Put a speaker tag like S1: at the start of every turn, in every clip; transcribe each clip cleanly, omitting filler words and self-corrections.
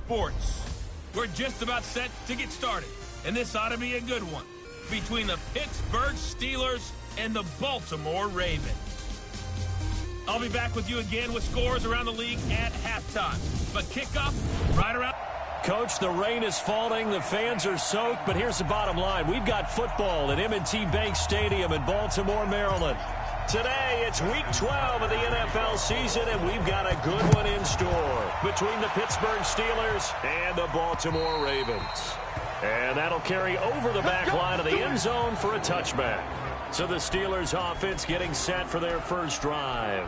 S1: sports. We're just about set to get started, and this ought to be a good one between the Pittsburgh Steelers and the Baltimore Ravens. I'll be back with you again with scores around the league at halftime. But kickoff right around...
S2: Coach, the rain is falling, the fans are soaked, but here's the bottom line. We've got football at M&T Bank Stadium in Baltimore, Maryland. Today, it's Week 12 of the NFL season, and we've got a good one in store between the Pittsburgh Steelers and the Baltimore Ravens. And that'll carry over the back line of the end zone for a touchback. So the Steelers offense getting set for their first drive.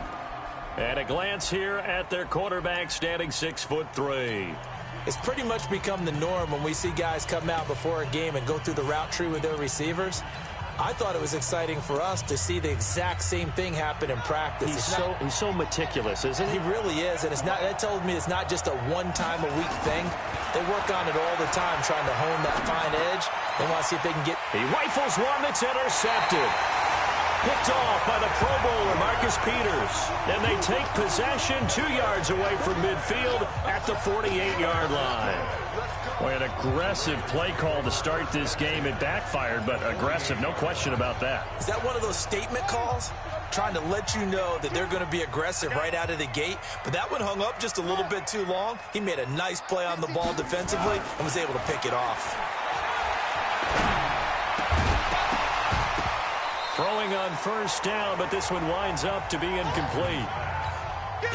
S2: And a glance here at their quarterback standing 6'3".
S3: It's pretty much become the norm when we see guys come out before a game and go through the route tree with their receivers. I thought it was exciting for us to see the exact same thing happen in practice.
S2: He's so meticulous, isn't he?
S3: He really is, and that told me it's not just a one-time-a-week thing. They work on it all the time, trying to hone that fine edge. They want to see if they can get...
S2: He rifles one that's intercepted. Picked off by the Pro Bowler, Marcus Peters. And they take possession 2 yards away from midfield at the 48-yard line. Boy, an aggressive play call to start this game. It backfired, but aggressive, no question about that.
S3: Is that one of those statement calls? Trying to let you know that they're going to be aggressive right out of the gate. But that one hung up just a little bit too long. He made a nice play on the ball defensively and was able to pick it off.
S2: Throwing on first down, but this one winds up to be incomplete.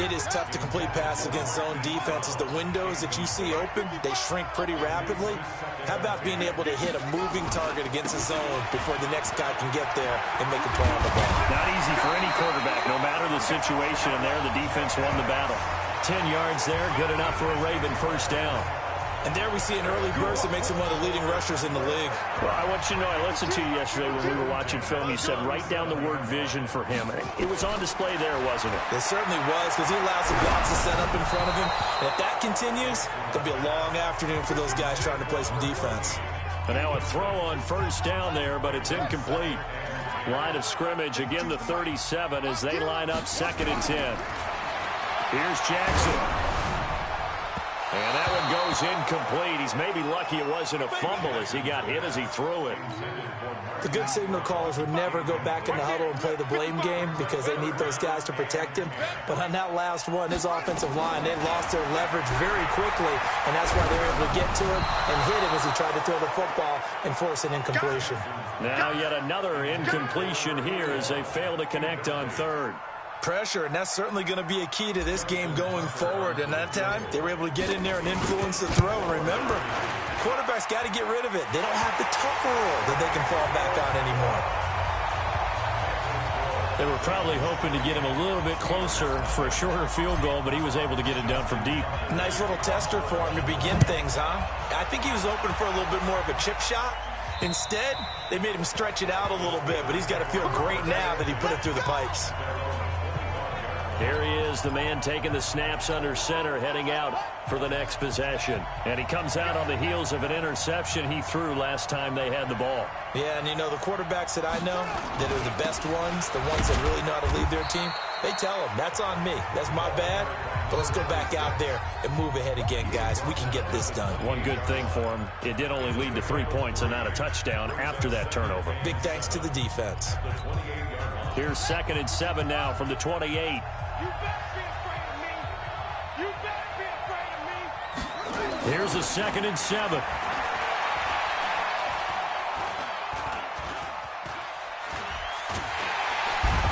S3: It is tough to complete passes against zone defenses. The windows that you see open, they shrink pretty rapidly. How about being able to hit a moving target against a zone before the next guy can get there and make a play on the ball?
S2: Not easy for any quarterback, no matter the situation. And there, the defense won the battle. 10 yards there, good enough for a Raven first down.
S3: And there we see an early burst that makes him one of the leading rushers in the league.
S2: Well, I want you to know, I listened to you yesterday when we were watching film. You said write down the word vision for him. It was on display there, wasn't it?
S3: It certainly was, because he allows the blocks to set up in front of him. And if that continues, it'll be a long afternoon for those guys trying to play some defense.
S2: And now a throw on first down there, but it's incomplete. Line of scrimmage, again the 37 as they line up 2nd and 10. Here's Jackson. And that one goes incomplete. He's maybe lucky it wasn't a fumble as he got hit as he threw it.
S3: The good signal callers would never go back in the huddle and play the blame game because they need those guys to protect him. But on that last one, his offensive line, they lost their leverage very quickly, and that's why they were able to get to him and hit him as he tried to throw the football and force an incompletion.
S2: Now yet another incompletion here as they fail to connect on 3rd.
S3: Pressure, and that's certainly going to be a key to this game going forward. And that time, they were able to get in there and influence the throw. And remember, quarterbacks got to get rid of it. They don't have the tucker roll that they can fall back on anymore.
S2: They were probably hoping to get him a little bit closer for a shorter field goal, but he was able to get it done from deep.
S3: Nice little tester for him to begin things, huh? I think he was open for a little bit more of a chip shot. Instead, they made him stretch it out a little bit, but he's got to feel great now that he put it through the pipes.
S2: Here he is, the man taking the snaps under center, heading out for the next possession. And he comes out on the heels of an interception he threw last time they had the ball.
S3: Yeah, and you know, the quarterbacks that I know that are the best ones, the ones that really know how to lead their team, they tell them, that's on me. That's my bad. But let's go back out there and move ahead again, guys. We can get this done.
S2: One good thing for him, it did only lead to 3 points and not a touchdown after that turnover.
S3: Big thanks to the defense.
S2: Here's 2nd and 7 now from the 28.
S4: You better be afraid of me. You better be afraid of me.
S2: Here's a 2nd and 7.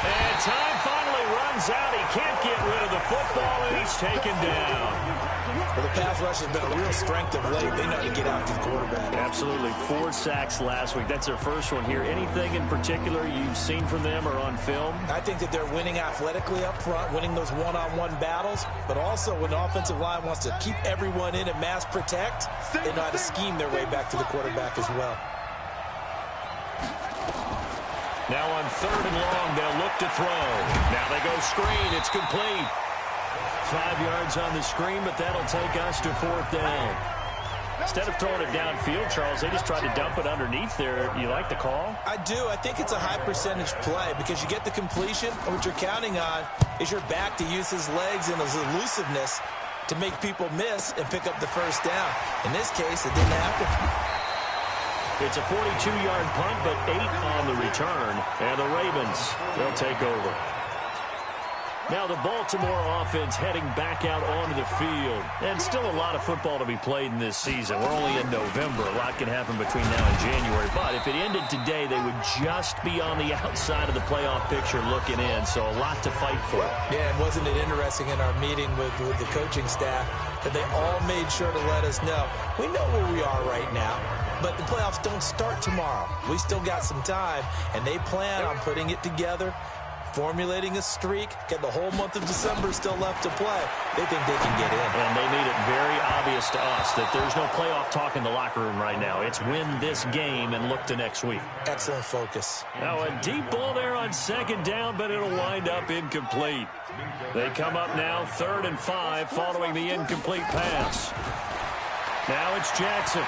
S2: And time finally runs out. He can't get rid of the football, and he's taken down.
S3: Well, the pass rush has been a real strength of late. They know how to get out to the quarterback.
S2: Absolutely. 4 sacks last week. That's their first one here. Anything in particular you've seen from them or on film?
S3: I think that they're winning athletically up front, winning those one-on-one battles, but also when the offensive line wants to keep everyone in and mass protect, they know how to scheme their way back to the quarterback as well.
S2: Now on 3rd and long, they'll look to throw. Now they go screen. It's complete. 5 yards on the screen, but that'll take us to 4th down. Instead of throwing it downfield, Charles, they just tried to dump it underneath there. You like the call?
S3: I do. I think it's a high percentage play because you get the completion, and what you're counting on is your back to use his legs and his elusiveness to make people miss and pick up the first down. In this case, it didn't happen.
S2: It's a 42-yard punt, but 8 on the return. And the Ravens, they'll take over. Now the Baltimore offense heading back out onto the field. And still a lot of football to be played in this season. We're only in November. A lot can happen between now and January. But if it ended today, they would just be on the outside of the playoff picture looking in. So a lot to fight for.
S3: Yeah, and wasn't it interesting in our meeting with the coaching staff that they all made sure to let us know, we know where we are right now, but the playoffs don't start tomorrow. We still got some time, and they plan on putting it together, formulating a streak, get the whole month of December still left to play. They think they can get in.
S2: And they made it very obvious to us that there's no playoff talk in the locker room right now. It's win this game and look to next week.
S3: Excellent focus.
S2: Now a deep ball there on second down, but it'll wind up incomplete. They come up now 3rd and 5 following the incomplete pass. Now it's Jackson.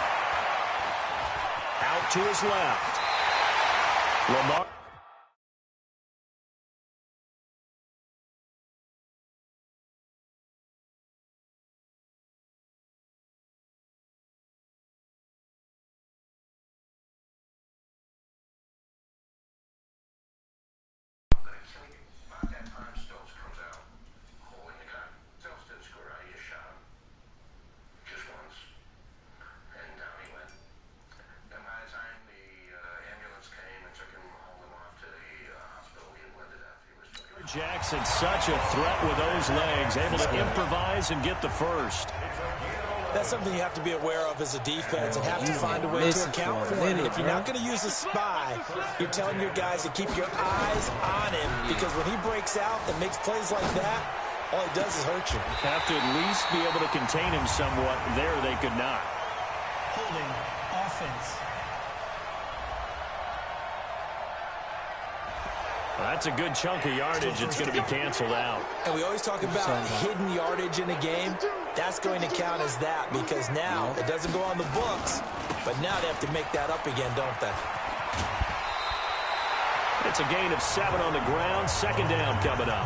S2: Out to his left. Lamar. Jackson, such a threat with those legs, able to improvise and get the first.
S3: That's something you have to be aware of as a defense and have to find a way to account for it. If you're not going to use a spy, you're telling your guys to keep your eyes on him, because when he breaks out and makes plays like that, all he does is hurt you.
S2: Have to at least be able to contain him somewhat. There they could not.
S5: Holding offense.
S2: Well, that's a good chunk of yardage. It's going to be canceled out.
S3: And we always talk about hidden yardage in a game. That's going to count as that, because now it doesn't go on the books, but now they have to make that up again, don't they?
S2: It's a gain of 7 on the ground. 2nd down coming up.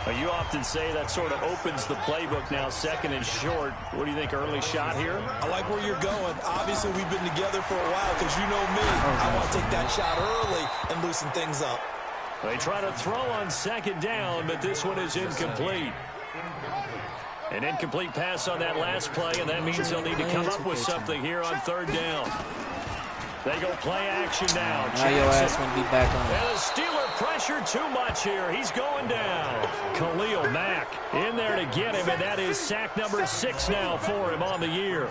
S2: Well, you often say that sort of opens the playbook now, 2nd and short. What do you think, early shot here?
S3: I like where you're going. Obviously, we've been together for a while, because you know me. I want to take that shot early and loosen things up.
S2: They try to throw on 2nd down, but this one is incomplete. An incomplete pass on that last play, and that means they'll need to come up with something here on 3rd down. They go play action now.
S6: Now your ass going to be back on.
S2: And the Steeler pressure too much here. He's going down. Khalil Mack in there to get him, and that is sack number 6 now for him on the year.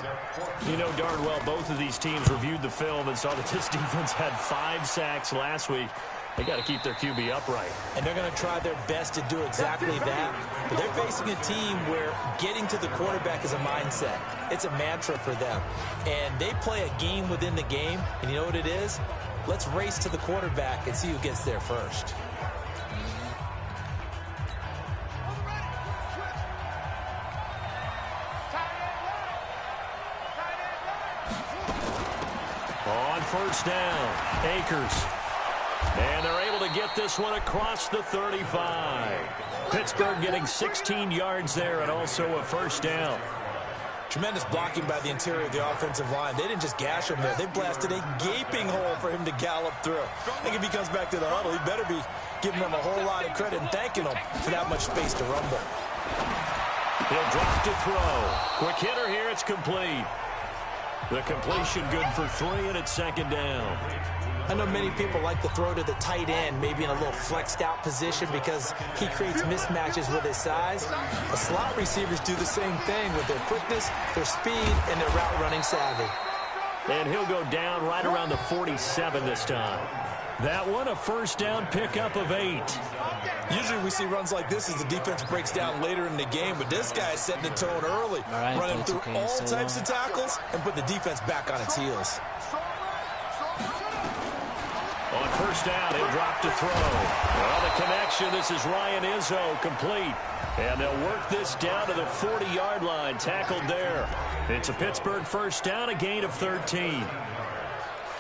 S2: You know darn well both of these teams reviewed the film and saw that this defense had 5 sacks last week. They got to keep their QB upright.
S3: And they're going to try their best to do exactly that. But they're facing a team where getting to the quarterback is a mindset. It's a mantra for them. And they play a game within the game. And you know what it is? Let's race to the quarterback and see who gets there first.
S2: On 1st down, Akers. And they're able to get this one across the 35. Pittsburgh getting 16 yards there and also a 1st down.
S3: Tremendous blocking by the interior of the offensive line. They didn't just gash him there. They blasted a gaping hole for him to gallop through. I think if he comes back to the huddle, he better be giving them a whole lot of credit and thanking them for that much space to rumble.
S2: He'll drop to throw. Quick hitter here. It's complete. The completion good for 3, and it's 2nd down.
S3: I know many people like to throw to the tight end, maybe in a little flexed out position because he creates mismatches with his size. The slot receivers do the same thing with their quickness, their speed, and their route running savvy.
S2: And he'll go down right around the 47 this time. That one, a 1st down pickup of 8.
S3: Usually we see runs like this as the defense breaks down later in the game, but this guy is setting the tone early, running through all types of tackles and put the defense back on its heels.
S2: On 1st down, he'll drop to throw. Well, the connection, this is Ryan Izzo, complete. And they'll work this down to the 40-yard line, tackled there. It's a Pittsburgh 1st down, a gain of 13.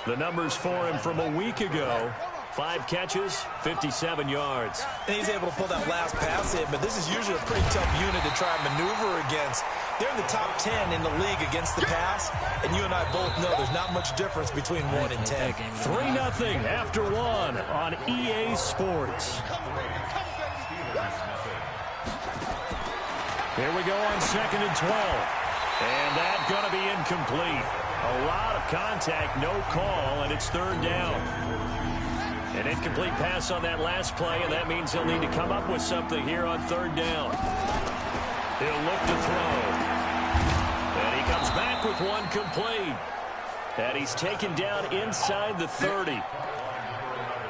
S2: The numbers for him from a week ago: 5 catches, 57 yards.
S3: And he's able to pull that last pass in, but this is usually a pretty tough unit to try and maneuver against. They're in the top 10 in the league against the pass, and you and I both know there's not much difference between 1 and 10.
S2: 3-0 after 1 on EA Sports. Here we go on 2nd and 12. And that's going to be incomplete. A lot of contact, no call, and it's 3rd down. An incomplete pass on that last play, and that means he'll need to come up with something here on 3rd down. He'll look to throw. And he comes back with one complete. And he's taken down inside the 30.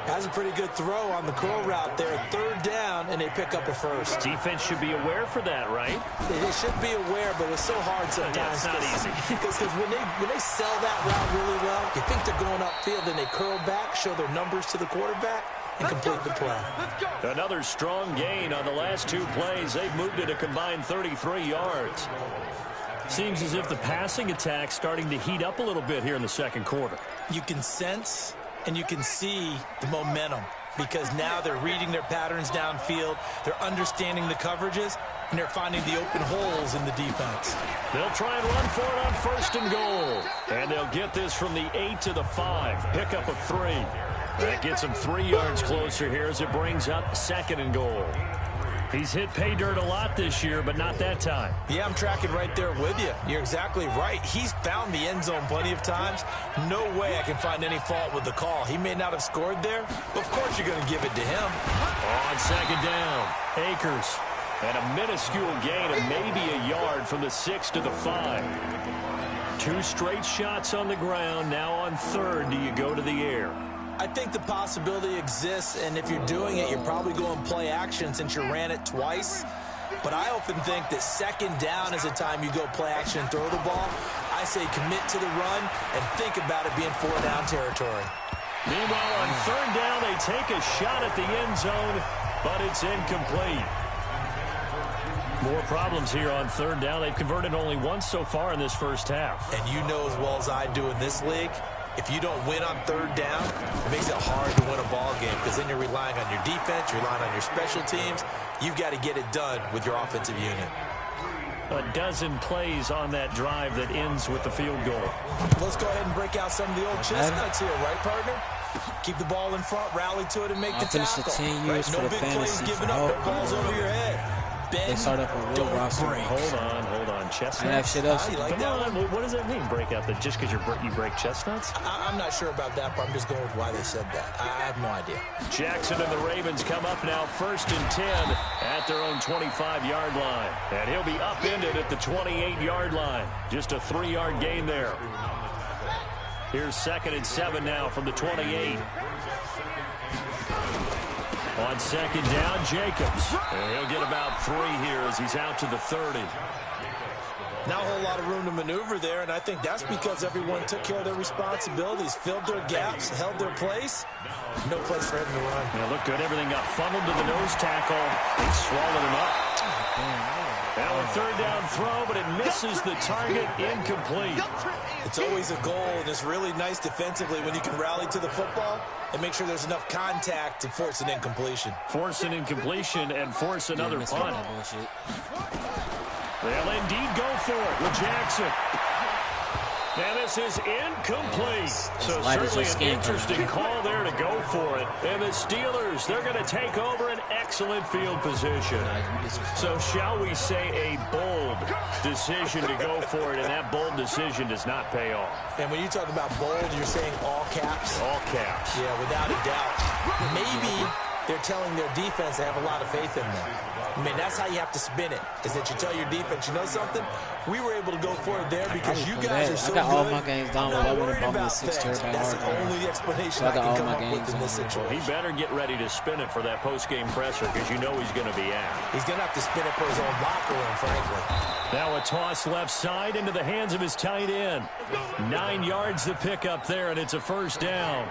S3: That's a pretty good throw on the curl route there. 3rd down, and they pick up a first.
S2: Defense should be aware for that, right?
S3: They should be aware, but it's so hard sometimes.
S2: Yeah, it's not easy.
S3: Because when they sell that route really well, you think they're going upfield, and they curl back, show their numbers to the quarterback, and complete the play.
S2: Another strong gain on the last 2 plays. They've moved it a combined 33 yards. Seems as if the passing attack's starting to heat up a little bit here in the 2nd quarter.
S3: You can sense and you can see the momentum because now they're reading their patterns downfield, they're understanding the coverages, and they're finding the open holes in the defense.
S2: They'll try and run for it on 1st and goal. And they'll get this from the 8 to the 5. Pick up a 3. That gets them 3 yards closer here as it brings up 2nd and goal. He's hit pay dirt a lot this year, but not that time.
S3: Yeah, I'm tracking right there with you. You're exactly right. He's found the end zone plenty of times. No way I can find any fault with the call. He may not have scored there, but of course you're going to give it to him.
S2: On 2nd down, Akers. And a minuscule gain of maybe a yard from the 6 to the 5. 2 straight shots on the ground. Now on 3rd, do you go to the air?
S3: I think the possibility exists, and if you're doing it, you're probably going play action since you ran it twice. But I often think that 2nd down is a time you go play action and throw the ball. I say commit to the run and think about it being 4-down territory.
S2: Meanwhile, on 3rd down, they take a shot at the end zone, but it's incomplete. More problems here on 3rd down. They've converted only once so far in this first half.
S3: And you know as well as I do in this league, if you don't win on 3rd down, it makes it hard to win a ball game because then you're relying on your defense, you're relying on your special teams. You've got to get it done with your offensive unit.
S2: A dozen plays on that drive that ends with the field goal.
S3: Let's go ahead and break out some of the old chestnuts here, right, partner? Keep the ball in front, rally to it, and make the tackle.
S6: Finish the 10 years
S3: right?
S6: for
S3: No
S6: the
S3: big plays
S6: fantasy.
S3: giving up, no balls over your head.
S6: They start up a real roster.
S2: Hold on. Chestnuts?
S6: I have shit else.
S3: You like
S2: Come
S3: that
S2: on.
S3: one?
S2: What does that mean, break out? That just because you break chestnuts?
S3: I'm not sure about that, but I'm just going with why they said that. I have no idea.
S2: Jackson and the Ravens come up now 1st and 10 at their own 25-yard line. And he'll be upended at the 28-yard line. Just a 3-yard gain there. Here's 2nd and 7 now from the 28. On 2nd down, Jacobs. And he'll get about 3 here as he's out to the 30.
S3: Not a whole lot of room to maneuver there, and I think that's because everyone took care of their responsibilities, filled their gaps, held their place. No place for him to run.
S2: Yeah, looked good. Everything got funneled to the nose tackle. He swallowed him up. Now a 3rd down throw, but it misses the target. Incomplete.
S3: It's always a goal, and it's really nice defensively when you can rally to the football and make sure there's enough contact to force an incompletion.
S2: Force an incompletion and force another punt. They'll indeed go for it with Jackson. And this is incomplete. So certainly an interesting call there to go for it. And the Steelers, they're going to take over an excellent field position. So shall we say a bold decision to go for it, and that bold decision does not pay off.
S3: And when you talk about bold, you're saying all caps?
S2: All caps.
S3: Yeah, without a doubt. Maybe they're telling their defense they have a lot of faith in them. I mean, that's how you have to spin it, is that you tell your defense, you know something? We were able to go for it there because you guys are so good.
S6: I got all my games down with
S3: I'm not
S6: I
S3: worried
S6: bought me
S3: about
S6: 6
S3: things.
S6: terabyte
S3: That's
S6: hard
S3: the
S6: drive.
S3: only explanation
S6: So I
S3: I
S6: got
S3: can
S6: all
S3: come
S6: my
S3: up with
S6: games
S3: in this
S6: on.
S3: situation.
S2: He better get ready to spin it for that post-game presser because you know he's going to be out.
S3: He's going to have to spin it for his own locker room, frankly.
S2: Now a toss left side into the hands of his tight end. 9 yards to pick up there, and it's a 1st down.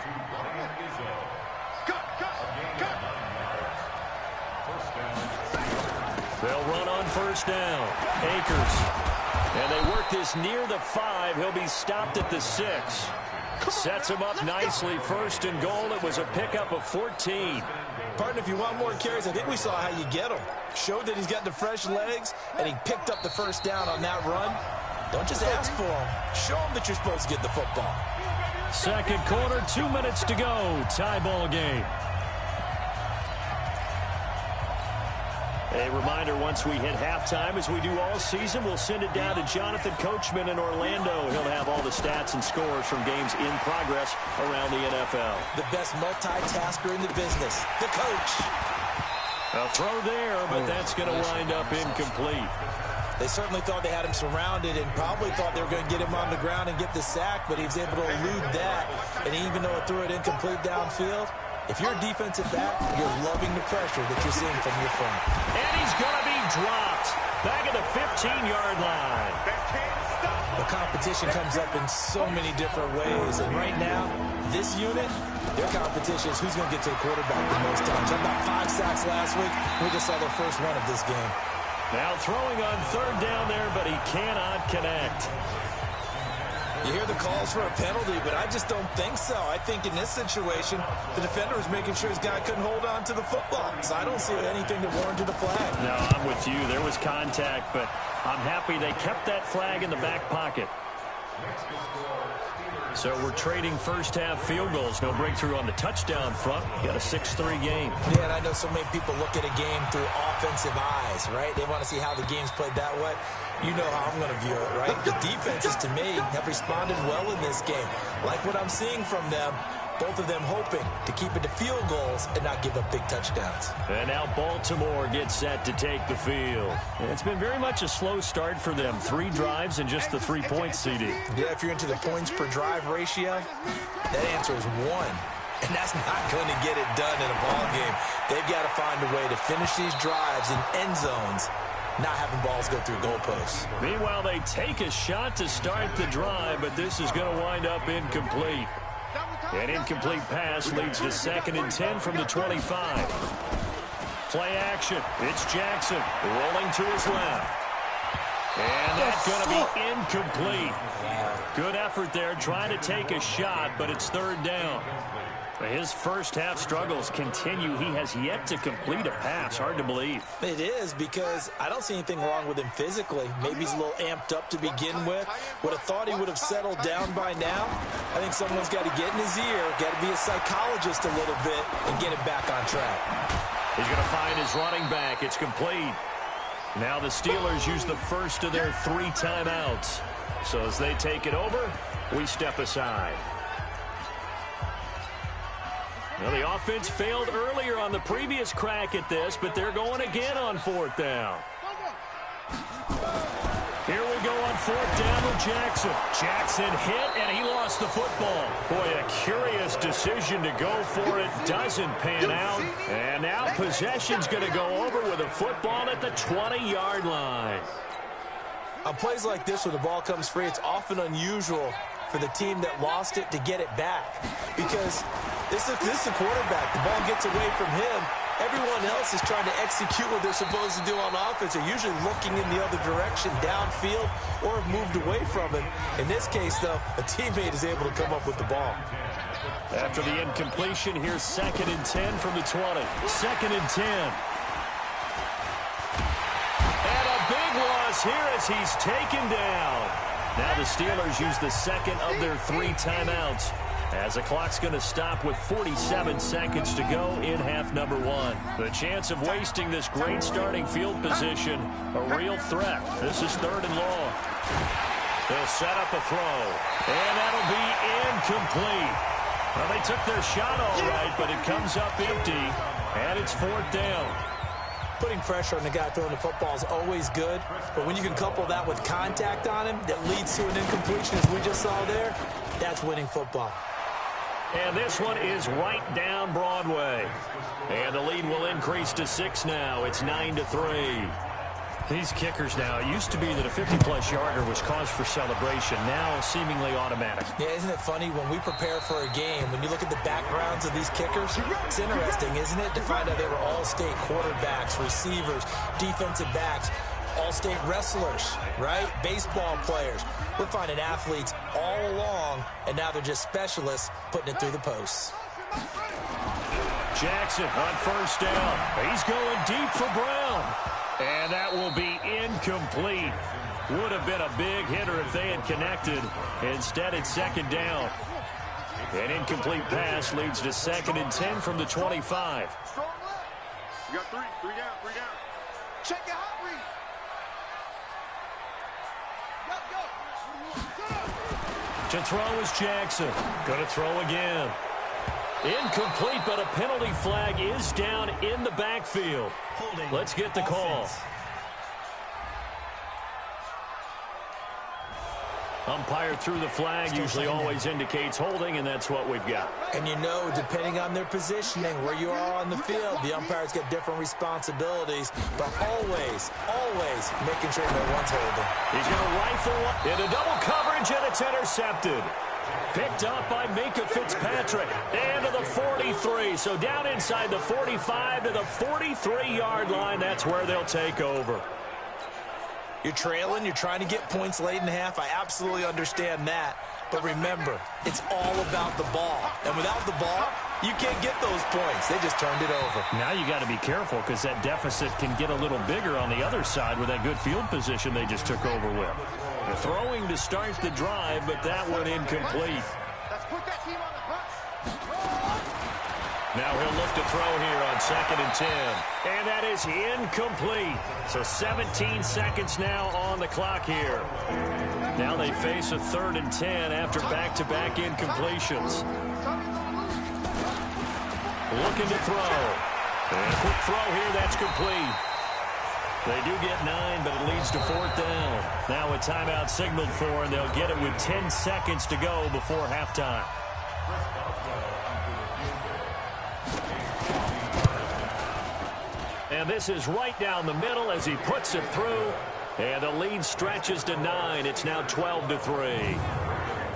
S2: They'll run on 1st down. Akers. And they work this near the 5. He'll be stopped at the 6. Sets him up nicely. First and goal. It was a pickup of 14.
S3: Partner, if you want more carries, I think we saw how you get them. Showed that he's got the fresh legs, and he picked up the first down on that run. Don't just ask for him. Show him that you're supposed to get the football.
S2: Second quarter, 2 minutes to go. Tie ball game. A reminder, once we hit halftime, as we do all season, we'll send it down to Jonathan Coachman in Orlando. He'll have all the stats and scores from games in progress around the NFL.
S3: The best multitasker in the business, the coach.
S2: A throw there, but that's going to wind up incomplete.
S3: They certainly thought they had him surrounded and probably thought they were going to get him on the ground and get the sack, but he was able to elude that. And even though it threw it incomplete downfield, if you're a defensive back, you're loving the pressure that you're seeing from your front.
S2: And he's going to be dropped back at the 15-yard line.
S3: The competition comes up in so many different ways. And right now, this unit, their competition is who's going to get to the quarterback the most times. How about 5 sacks last week? We just saw their first one of this game.
S2: Now throwing on third down there, but he cannot connect.
S3: You hear the calls for a penalty, but I just don't think so. I think in this situation, the defender was making sure his guy couldn't hold on to the football. So I don't see anything that warranted a flag.
S2: No, I'm with you. There was contact, but I'm happy they kept that flag in the back pocket. So we're trading first-half field goals. No breakthrough on the touchdown front. Got a 6-3 game.
S3: Yeah, and I know so many people look at a game through offensive eyes, right? They want to see how the game's played that way. You know how I'm going to view it, right? The defenses, to me, have responded well in this game. Like what I'm seeing from them, both of them hoping to keep it to field goals and not give up big touchdowns.
S2: And now Baltimore gets set to take the field. And it's been very much a slow start for them. 3 drives and just the 3 points, CD.
S3: Yeah, if you're into the points per drive ratio, that answer is 1. And that's not going to get it done in a ball game. They've got to find a way to finish these drives in end zones, not having balls go through goalposts.
S2: Meanwhile, they take a shot to start the drive, but this is going to wind up incomplete. An incomplete pass leads to 2nd and 10 from the 25. Play action. It's Jackson rolling to his left. And that's going to be incomplete. Good effort there trying to take a shot, but it's 3rd down. His first-half struggles continue. He has yet to complete a pass. Hard to believe.
S3: It is, because I don't see anything wrong with him physically. Maybe he's a little amped up to begin with. Would have thought he would have settled down by now. I think someone's got to get in his ear, got to be a psychologist a little bit, and get him back on track.
S2: He's going to find his running back. It's complete. Now the Steelers use the first of their 3 timeouts. So as they take it over, we step aside. Well, the offense failed earlier on the previous crack at this, but they're going again on 4th down. Here we go on 4th down with Jackson. Jackson hit, and he lost the football. Boy, a curious decision to go for it. Doesn't pan out. And now possession's going to go over with a football at the 20-yard line.
S3: On plays like this, when the ball comes free, it's often unusual for the team that lost it to get it back. Because this is a quarterback. The ball gets away from him. Everyone else is trying to execute what they're supposed to do on offense. They're usually looking in the other direction, downfield, or have moved away from it. In this case, though, a teammate is able to come up with the ball.
S2: After the incompletion, here's 2nd and 10 from the 20. 2nd and 10. And a big loss here as he's taken down. Now the Steelers use the 2nd of their 3 timeouts, as the clock's going to stop with 47 seconds to go in half number 1. The chance of wasting this great starting field position, a real threat. This is 3rd and long. They'll set up a throw, and that'll be incomplete. Well, they took their shot all right, but it comes up empty, and it's 4th down.
S3: Putting pressure on the guy throwing the football is always good, but when you can couple that with contact on him that leads to an incompletion, as we just saw there, that's winning football.
S2: And this one is right down Broadway. And the lead will increase to 6 now. It's 9-3. These kickers now, it used to be that a 50-plus yarder was cause for celebration. Now seemingly automatic.
S3: Yeah, isn't it funny when we prepare for a game, when you look at the backgrounds of these kickers, it's interesting, isn't it, to find out they were all-state quarterbacks, receivers, defensive backs. all-state wrestlers, right? Baseball players. We're finding athletes all along, and now they're just specialists putting it through the posts.
S2: Jackson on first down. He's going deep for Brown. And that will be incomplete. Would have been a big hitter if they had connected. Instead, it's second down. An incomplete pass leads to 2nd and 10 from the 25.
S4: You got three down. Check your hot read.
S2: To throw is Jackson. Going to throw again. Incomplete, but a penalty flag is down in the backfield. Let's get the call. Umpire threw the flag, usually always indicates holding, and that's what we've got.
S3: And you know, depending on their positioning, where you are on the field, the umpires get different responsibilities, but always making sure no one's holding.
S2: He's going to rifle one into double coverage, and it's intercepted. Picked up by Minka Fitzpatrick. And to the 43. So down inside the 45 to the 43-yard line. That's where they'll take over.
S3: You're trailing. You're trying to get points late in the half. I absolutely understand that. But remember, it's all about the ball. And without the ball, you can't get those points. They just turned it over.
S2: Now you got to be careful because that deficit can get a little bigger on the other side with that good field position they just took over with. Throwing to start the drive, but that one incomplete.
S4: Let's put that team on the bus.
S2: Now he'll look to throw here on 2nd and 10. And that is incomplete. So 17 seconds now on the clock here. Now they face a 3rd and 10 after back-to-back incompletions. Looking to throw. And a quick throw here, that's complete. They do get 9, but it leads to 4th down. Now a timeout signaled for, and they'll get it with 10 seconds to go before halftime. And this is right down the middle as he puts it through. And the lead stretches to 9. It's now 12-3.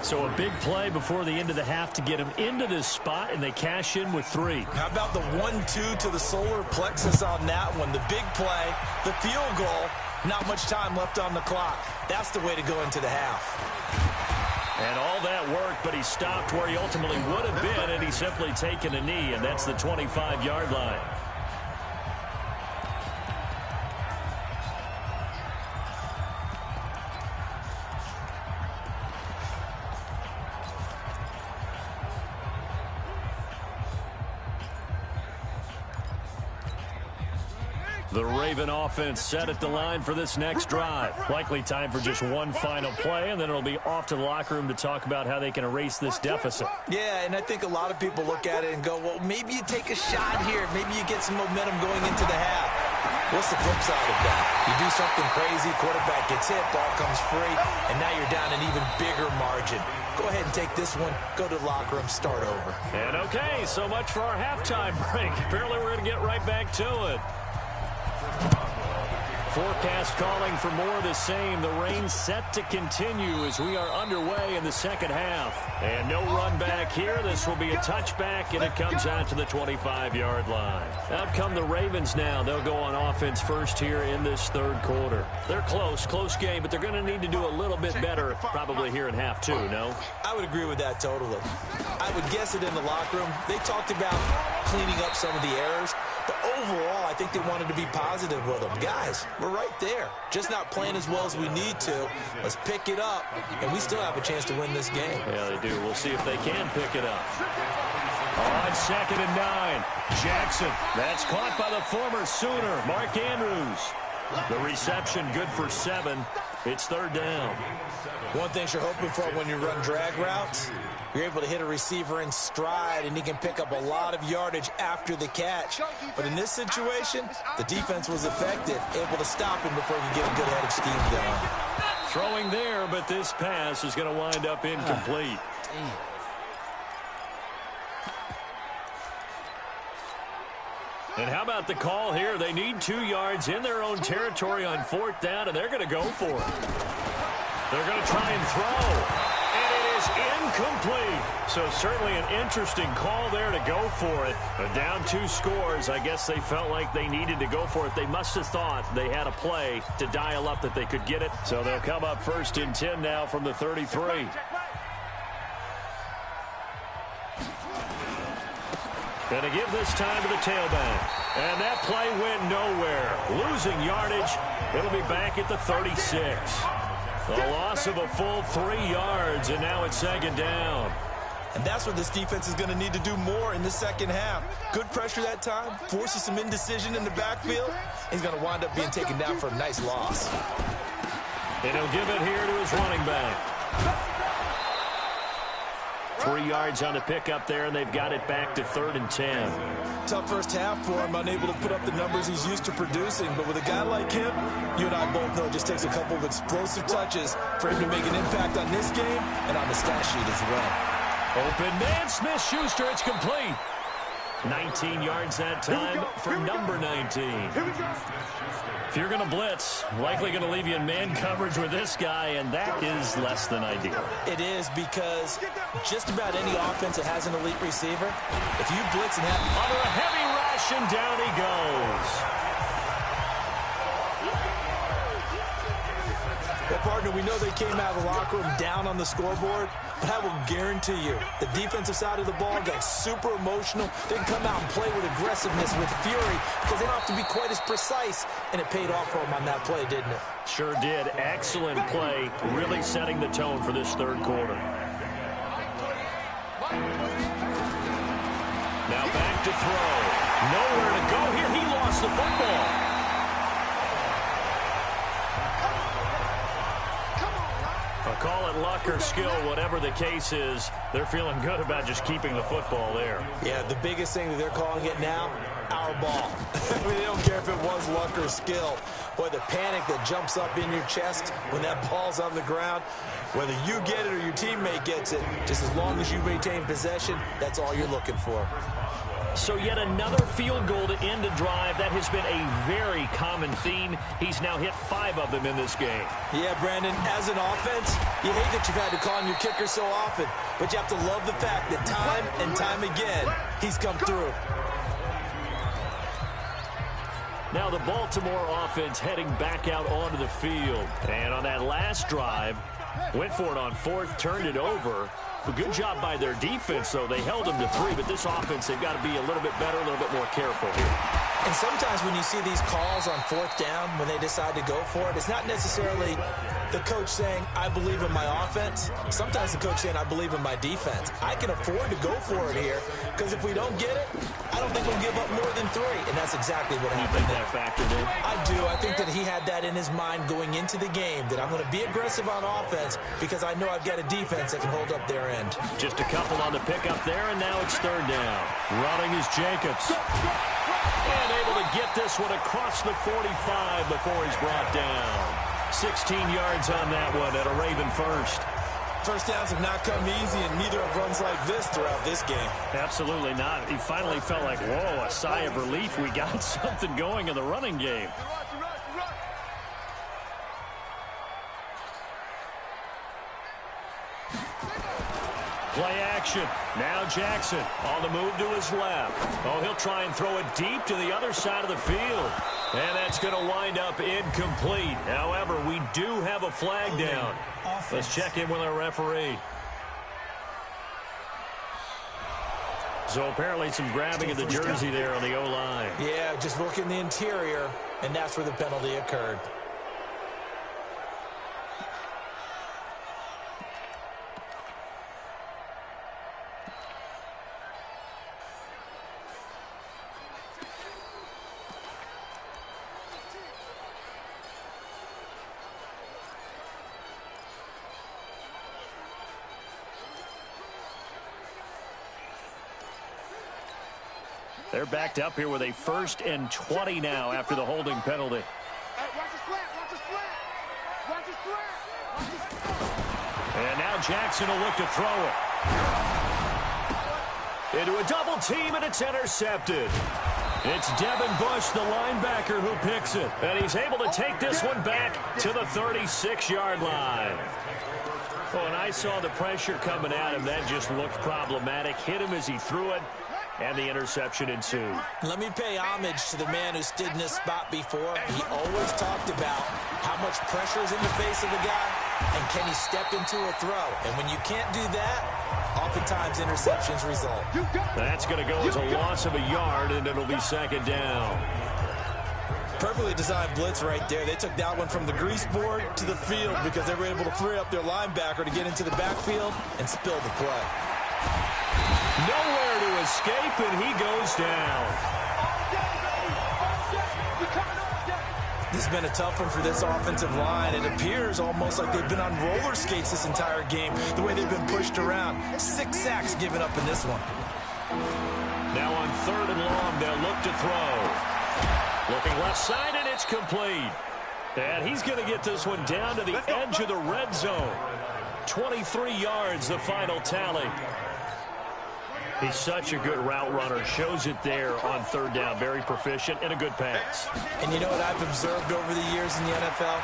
S2: So a big play before the end of the half to get him into this spot, and they cash in with 3.
S3: How about the 1-2 to the solar plexus on that one? The big play, the field goal, not much time left on the clock. That's the way to go into the half.
S2: And all that worked, but he stopped where he ultimately would have been, and he's simply taken a knee, and that's the 25-yard line. The Raven offense set at the line for this next drive. Likely time for just one final play, and then it'll be off to the locker room to talk about how they can erase this deficit.
S3: Yeah, and I think a lot of people look at it and go, well, maybe you take a shot here. Maybe you get some momentum going into the half. What's the flip side of that? You do something crazy, quarterback gets hit, ball comes free, and now you're down an even bigger margin. Go ahead and take this one, go to the locker room, start over.
S2: And okay, so much for our halftime break. Apparently we're going to get right back to it. Forecast calling for more of the same. The rain set to continue as we are underway in the second half. And no run back here. This will be a touchback, and it comes out to the 25-yard line. Out come the Ravens now. They'll go on offense first here in this third quarter. They're close game, but they're going to need to do a little bit better probably here in half two, no?
S3: I would agree with that totally. I would guess it in the locker room. They talked about cleaning up some of the errors, but overall, I think they wanted to be positive with them. Guys, we're right there. Just not playing as well as we need to. Let's pick it up, and we still have a chance to win this game.
S2: Yeah, they do. We'll see if they can pick it up. On 2nd and 9, Jackson. That's caught by the former Sooner, Mark Andrews. The reception good for 7. It's 3rd down.
S3: One thing you're hoping for when you run drag routes, you're able to hit a receiver in stride, and he can pick up a lot of yardage after the catch. But in this situation, the defense was effective, able to stop him before he could get a good head of steam going.
S2: Throwing there, but this pass is going to wind up incomplete. And how about the call here? They need 2 yards in their own territory on 4th down, and they're going to go for it. They're going to try and throw. And it is Incomplete. So certainly an interesting call there to go for it. But down 2 scores, I guess they felt like they needed to go for it. They must have thought they had a play to dial up that they could get it. So they'll come up 1st and 10 now from the 33. Going to give this time to the tailback. And that play went nowhere. Losing yardage. It'll be back at the 36. A loss of a full 3 yards, and now it's 2nd down.
S3: And that's what this defense is going to need to do more in the second half. Good pressure that time, forces some indecision in the backfield. He's going to wind up being taken down for a nice loss.
S2: And he'll give it here to his running back. 3 yards on the pickup there, and they've got it back to 3rd and 10.
S3: Tough first half for him, unable to put up the numbers he's used to producing. But with a guy like him, you and I both know it just takes a couple of explosive touches for him to make an impact on this game and on the stat sheet as well.
S2: Open man, Smith-Schuster, it's complete. 19 yards that time for number 19. If you're going to blitz, likely going to leave you in man coverage with this guy, and that is less than ideal.
S3: It is, because just about any offense that has an elite receiver, if you blitz and have...
S2: Under a heavy rush, and down he goes.
S3: Well, partner, we know they came out of the locker room down on the scoreboard, but I will guarantee you the defensive side of the ball got super emotional. They can come out and play with aggressiveness, with fury, because they don't have to be quite as precise, and it paid off for them on that play, didn't it?
S2: Sure did. Excellent play, really setting the tone for this 3rd quarter. Now back to throw. Nowhere to go here. He lost the football. Call it luck or skill, whatever the case is, they're feeling good about just keeping the football there.
S3: Yeah, the biggest thing that they're calling it now, our ball. I mean, they don't care if it was luck or skill. Boy, the panic that jumps up in your chest when that ball's on the ground, whether you get it or your teammate gets it, just as long as you maintain possession, that's all you're looking for.
S2: So yet another field goal to end a drive. That has been a very common theme. He's now hit 5 of them in this game.
S3: Yeah, Brandon, as an offense, you hate that you've had to call on your kicker so often, but you have to love the fact that time and time again, he's come through.
S2: Now the Baltimore offense heading back out onto the field. And on that last drive, went for it on 4th, turned it over. A good job by their defense, though. They held them to 3, but this offense, they've got to be a little bit better, a little bit more careful here.
S3: And sometimes when you see these calls on 4th down, when they decide to go for it, it's not necessarily the coach saying, I believe in my offense. Sometimes the coach saying, I believe in my defense. I can afford to go for it here, because if we don't get it, I don't think we'll give up more than 3. And that's exactly what happened there.
S2: You think that factored in?
S3: I do. I think that he had that in his mind going into the game, that I'm going to be aggressive on offense because I know I've got a defense that can hold up their end.
S2: Just a couple on the pickup there, and now it's 3rd down. Running is Jacobs. And able to get this one across the 45 before he's brought down. 16 yards on that one at a Raven first.
S3: First downs have not come easy, and neither have runs like this throughout this game.
S2: Absolutely not. He finally felt like, whoa, a sigh of relief. We got something going in the running game. Play action. Now Jackson on the move to his left. Oh, he'll try and throw it deep to the other side of the field. And that's going to wind up incomplete. However, we do have a flag down. Let's check in with our referee. So apparently some grabbing of the jersey there on the O-line.
S3: Yeah, just working the interior, and that's where the penalty occurred.
S2: They're backed up here with a 1st and 20 now after the holding penalty. And now Jackson will look to throw it. Into a double team, and it's intercepted. It's Devin Bush, the linebacker, who picks it. And he's able to take this one back to the 36-yard line. Oh, and I saw the pressure coming at him. That just looked problematic. Hit him as he threw it, and the interception ensued.
S3: Let me pay homage to the man who stood in this spot before. He always talked about how much pressure is in the face of the guy, and can he step into a throw. And when you can't do that, oftentimes interceptions result.
S2: That's going to go as a loss of a yard, and it'll be second down.
S3: Perfectly designed blitz right there. They took that one from the grease board to the field because they were able to free up their linebacker to get into the backfield and spill the play.
S2: Nowhere to escape, and he goes down.
S3: This has been a tough one for this offensive line. It appears almost like they've been on roller skates this entire game, the way they've been pushed around. 6 sacks given up in this one.
S2: Now on 3rd and long, they'll look to throw. Looking left side, and it's complete. And he's going to get this one down to the edge of the red zone. 23 yards, the final tally. He's such a good route runner. Shows it there on 3rd down. Very proficient and a good pass.
S3: And you know what I've observed over the years in the NFL?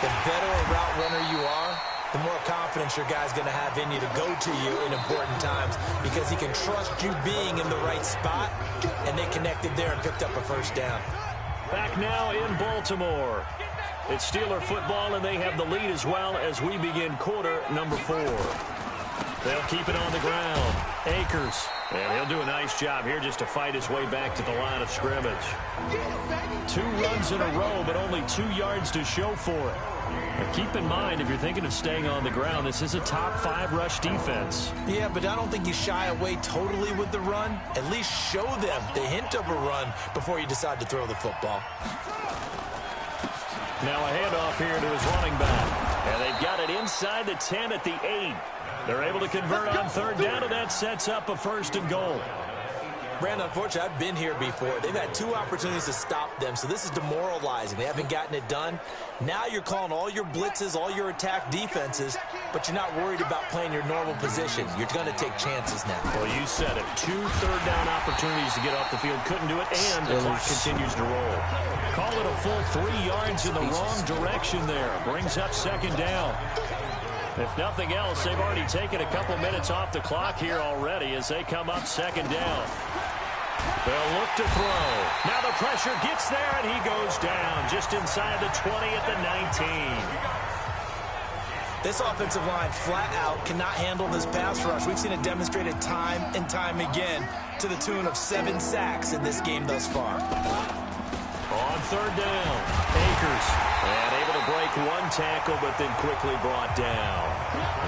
S3: The better a route runner you are, the more confidence your guy's going to have in you to go to you in important times because he can trust you being in the right spot, and they connected there and picked up a 1st down.
S2: Back now in Baltimore. It's Steeler football, and they have the lead as well as we begin quarter number 4. They'll keep it on the ground. Akers. And he'll do a nice job here just to fight his way back to the line of scrimmage. 2 runs in a row, but only 2 yards to show for it. But keep in mind, if you're thinking of staying on the ground, this is a top 5 rush defense.
S3: Yeah, but I don't think you shy away totally with the run. At least show them the hint of a run before you decide to throw the football.
S2: Now a handoff here to his running back. And they've got it inside the 10 at the 8. They're able to convert on 3rd down, and that sets up a 1st and goal.
S3: Brandon, unfortunately, I've been here before. They've had 2 opportunities to stop them, so this is demoralizing. They haven't gotten it done. Now you're calling all your blitzes, all your attack defenses, but you're not worried about playing your normal position. You're going to take chances now.
S2: Well, you said it. 2 3rd down opportunities to get off the field. Couldn't do it, and the clock continues to roll. Call it a full 3 yards in the wrong direction there. Brings up 2nd down. If nothing else, they've already taken a couple minutes off the clock here already as they come up 2nd down. They'll look to throw. Now the pressure gets there, and he goes down just inside the 20 at the 19.
S3: This offensive line flat out cannot handle this pass rush. We've seen it demonstrated time and time again to the tune of 7 sacks in this game thus far.
S2: On 3rd down, Akers. And able to break 1 tackle, but then quickly brought down.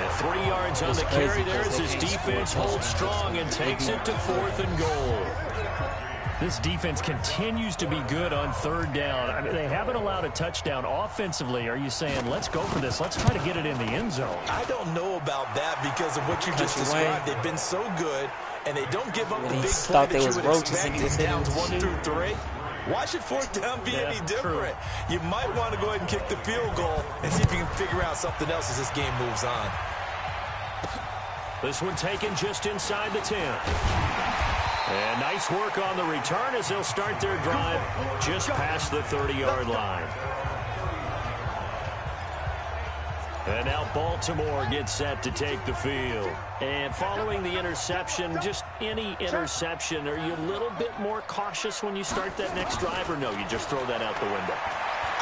S2: And 3 yards on the carry there as his defense holds strong and takes it to 4th and goal. This defense continues to be good on 3rd down. I mean, they haven't allowed a touchdown offensively. Are you saying, let's go for this? Let's try to get it in the end zone.
S3: I don't know about that because of what you just described. They've been so good, and they don't give up the big play that you would expect in downs 1 through 3. Why should 4th down be any different? True. You might want to go ahead and kick the field goal and see if you can figure out something else as this game moves on.
S2: This one taken just inside the 10. And nice work on the return as they'll start their drive just past the 30-yard line. And now Baltimore gets set to take the field. And following the interception, just any interception, are you a little bit more cautious when you start that next drive, or no, you just throw that out the window?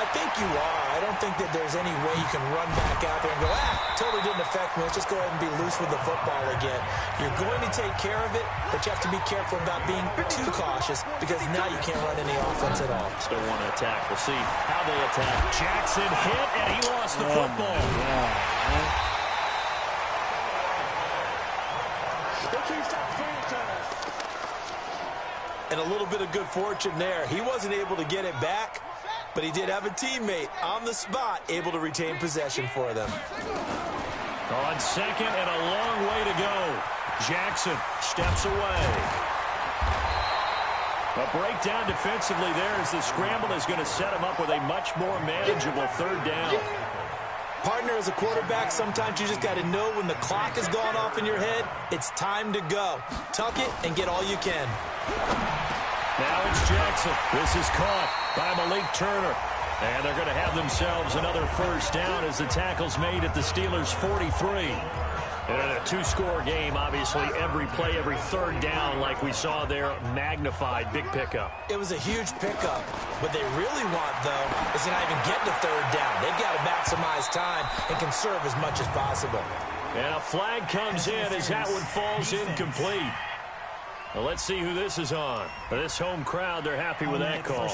S3: I think you are. I don't think that there's any way you can run back out there and go, totally didn't affect me. Let's just go ahead and be loose with the football again. You're going to take care of it, but you have to be careful about being too cautious because now you can't run any offense at all.
S2: Still want to attack. We'll see how they attack. Jackson hit, and he lost the football.
S3: And a little bit of good fortune there. He wasn't able to get it back, but he did have a teammate on the spot able to retain possession for them.
S2: On 2nd and a long way to go. Jackson steps away. A breakdown defensively there as the scramble is going to set him up with a much more manageable 3rd down.
S3: Partner, as a quarterback, sometimes you just got to know when the clock has gone off in your head, it's time to go. Tuck it and get all you can.
S2: Now it's Jackson. This is caught by Malik Turner. And they're going to have themselves another first down as the tackle's made at the Steelers' 43. And in a two-score game, obviously, every play, every third down, like we saw there, magnified. Big pickup.
S3: It was a huge pickup. What they really want, though, is to not even get to third down. They've got to maximize time and conserve as much as possible.
S2: And a flag comes in as that one falls incomplete. Well, let's see who this is on. This home crowd, they're happy with that call.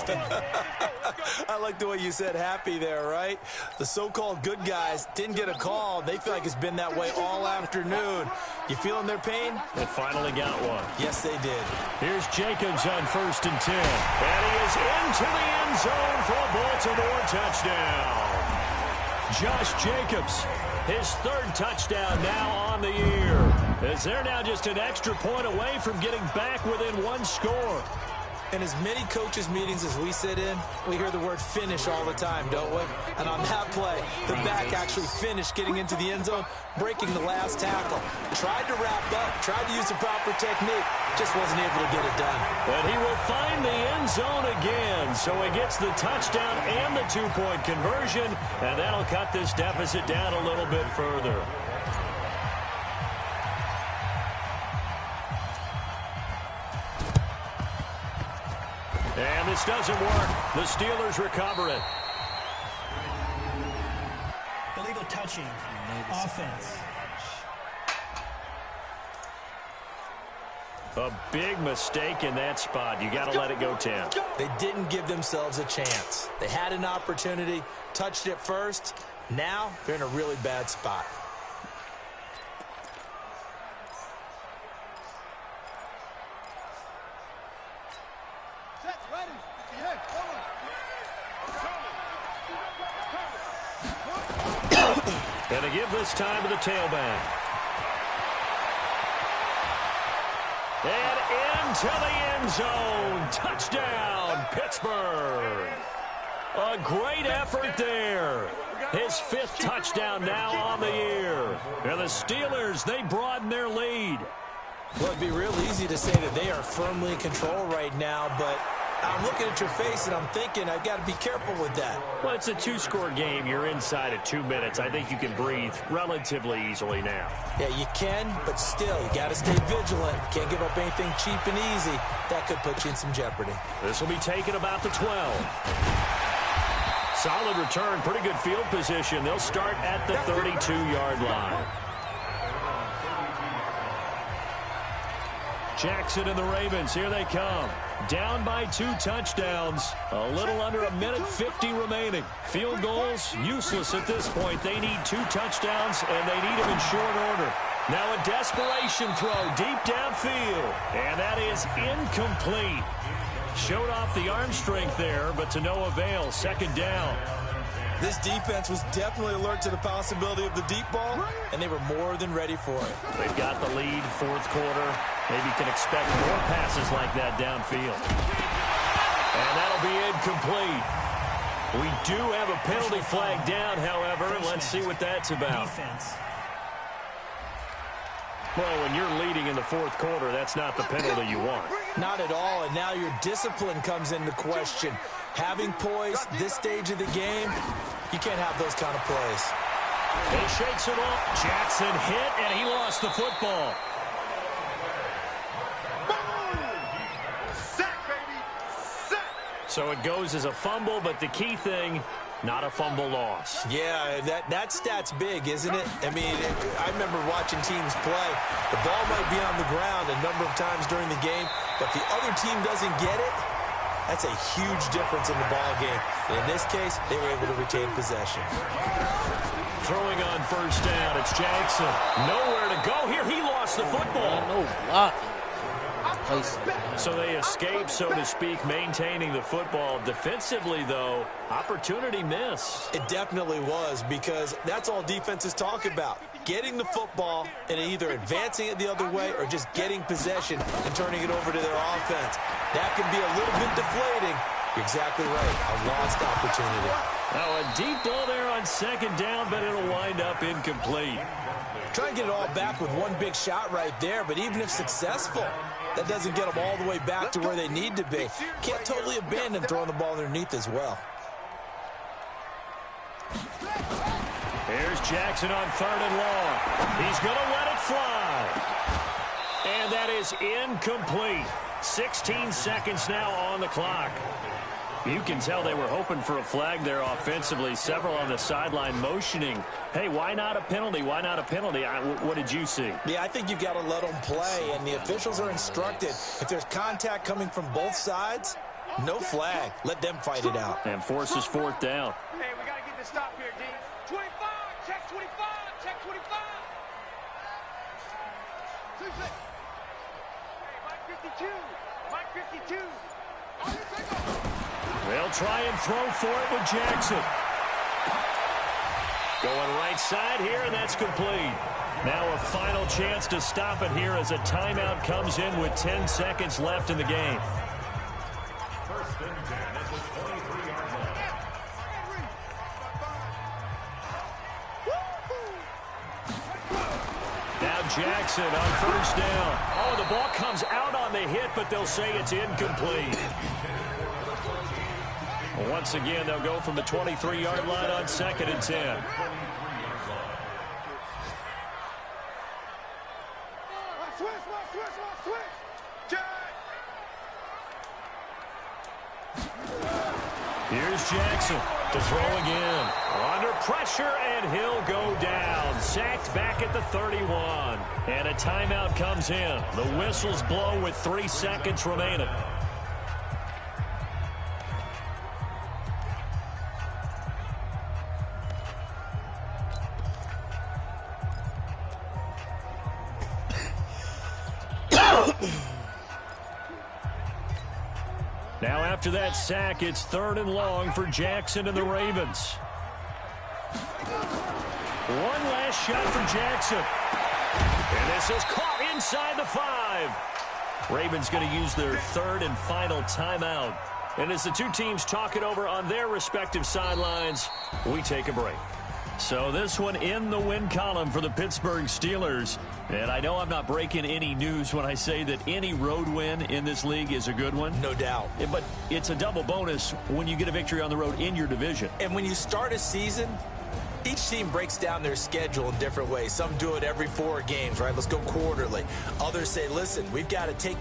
S3: I like the way you said happy there, right? The so-called good guys didn't get a call. They feel like it's been that way all afternoon. You feeling their pain?
S2: They finally got one.
S3: Yes, they did.
S2: Here's Jacobs on 1st and 10. And he is into the end zone for a Baltimore touchdown. Josh Jacobs, his third touchdown now on the year. As they're now just an extra point away from getting back within one score.
S3: In as many coaches' meetings as we sit in, we hear the word finish all the time, don't we? And on that play, the back actually finished getting into the end zone, breaking the last tackle. Tried to wrap up, tried to use the proper technique, just wasn't able to get it done.
S2: But he will find the end zone again, so he gets the touchdown and the two-point conversion, and that'll cut this deficit down a little bit further. And this doesn't work. The Steelers recover it.
S5: Illegal touching. Offense.
S2: A big mistake in that spot. You got to let it go 10.
S3: They didn't give themselves a chance. They had an opportunity, touched it first. Now they're in a really bad spot.
S2: And to give this time to the tailback. And into the end zone. Touchdown, Pittsburgh. A great effort there. His 5th touchdown now on the year. And the Steelers, they broaden their lead.
S3: Well, it'd be real easy to say that they are firmly in control right now, but I'm looking at your face and I'm thinking I've got to be careful with that.
S2: Well, it's a two-score game. You're inside at 2 minutes. I think you can breathe relatively easily now.
S3: Yeah, you can, but still, you got to stay vigilant. Can't give up anything cheap and easy. That could put you in some jeopardy.
S2: This will be taken about the 12. Solid return, pretty good field position. They'll start at the 32-yard line. Jackson and the Ravens, here they come. Down by 2 touchdowns. A little under a minute 50 remaining. Field goals, useless at this point. They need 2 touchdowns, and they need them in short order. Now a desperation throw deep downfield. And that is incomplete. Showed off the arm strength there, but to no avail. 2nd down.
S3: This defense was definitely alert to the possibility of the deep ball, and they were more than ready for it.
S2: They've got the lead, 4th quarter. Maybe can expect more passes like that downfield. And that'll be incomplete. We do have a penalty flag down, however. Let's see what that's about. Well, when you're leading in the 4th quarter, that's not the penalty you want.
S3: Not at all, and now your discipline comes into question. Having poise this stage of the game, you can't have those kind of plays.
S2: He shakes it off. Jackson hit, and he lost the football. So it goes as a fumble, but the key thing, not a fumble loss.
S3: Yeah, that stat's big, isn't it? I mean, I remember watching teams play. The ball might be on the ground a number of times during the game, but if the other team doesn't get it, that's a huge difference in the ball game. And in this case, they were able to retain possession.
S2: Throwing on 1st down, it's Jackson. Nowhere to go here. He lost the football.
S6: No blocking.
S2: So they escape, so to speak, maintaining the football. Defensively, though, opportunity miss.
S3: It definitely was, because that's all defenses talk about. Getting the football and either advancing it the other way or just getting possession and turning it over to their offense. That can be a little bit deflating. You're exactly right. A lost opportunity.
S2: Now a deep ball there on 2nd down, but it'll wind up incomplete.
S3: Try and get it all back with one big shot right there, but even if successful, that doesn't get them all the way back to where they need to be. Can't totally abandon throwing the ball underneath as well.
S2: Here's Jackson on 3rd and long. He's going to let it fly. And that is incomplete. 16 seconds now on the clock. You can tell they were hoping for a flag there offensively. Several on the sideline motioning. Hey, why not a penalty? Why not a penalty? What did you see?
S3: Yeah, I think you've got to let them play, and the officials are instructed. If there's contact coming from both sides, no flag. Let them fight it out.
S2: And forces 4th down.
S4: Hey, we got to get this stop here, D. 25, check 25, check 25. Hey, Mike 52, Mike 52. Oh, you take off.
S2: They'll try and throw for it with Jackson. Going right side here, and that's complete. Now a final chance to stop it here as a timeout comes in with 10 seconds left in the game.
S7: First and 10 at the 23-yard line.
S2: Now Jackson on 1st down. Oh, the ball comes out on the hit, but they'll say it's incomplete. Once again, they'll go from the 23-yard line on 2nd and 10. Here's Jackson to throw again. Under pressure, and he'll go down. Sacked back at the 31. And a timeout comes in. The whistles blow with 3 seconds remaining. Now after that sack, it's 3rd and long for Jackson and the Ravens. One last shot for Jackson. And this is caught inside the 5. Ravens going to use their 3rd and final timeout. And as the two teams talk it over on their respective sidelines, we take a break. So this one in the win column for the Pittsburgh Steelers. And I know I'm not breaking any news when I say that any road win in this league is a good one.
S3: No doubt.
S2: But it's a double bonus when you get a victory on the road in your division.
S3: And when you start a season, each team breaks down their schedule in different ways. Some do it every 4 games, right? Let's go quarterly. Others say, listen, we've got to take